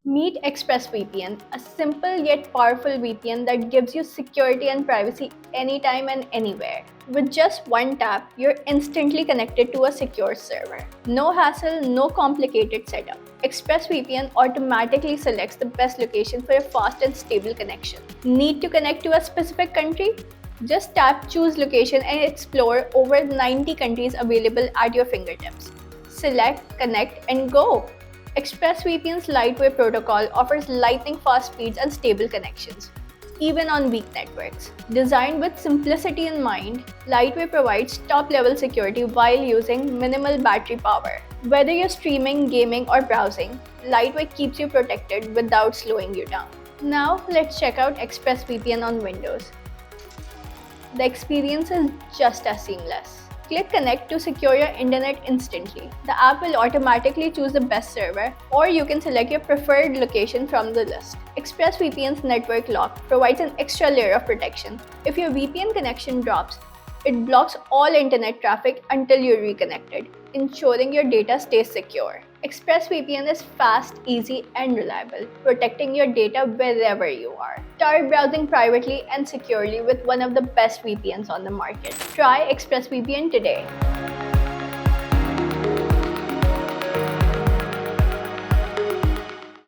Meet ExpressVPN, a simple yet powerful VPN that gives you security and privacy anytime and anywhere. With just one tap, you're instantly connected to a secure server. No hassle, no complicated setup. ExpressVPN automatically selects the best location for a fast and stable connection. Need to connect to a specific country? Just tap Choose Location and explore over 90 countries available at your fingertips. Select, connect, and go! ExpressVPN's Lightway Protocol offers lightning-fast speeds and stable connections, even on weak networks. Designed with simplicity in mind, Lightway provides top-level security while using minimal battery power. Whether you're streaming, gaming, or browsing, Lightway keeps you protected without slowing you down. Now, let's check out ExpressVPN on Windows. The experience is just as seamless. Click Connect to secure your internet instantly. The app will automatically choose the best server, or you can select your preferred location from the list. ExpressVPN's network lock provides an extra layer of protection. If your VPN connection drops, it blocks all internet traffic until you're reconnected, ensuring your data stays secure. ExpressVPN is fast, easy, and reliable, protecting your data wherever you are. Start browsing privately and securely with one of the best VPNs on the market. Try ExpressVPN today.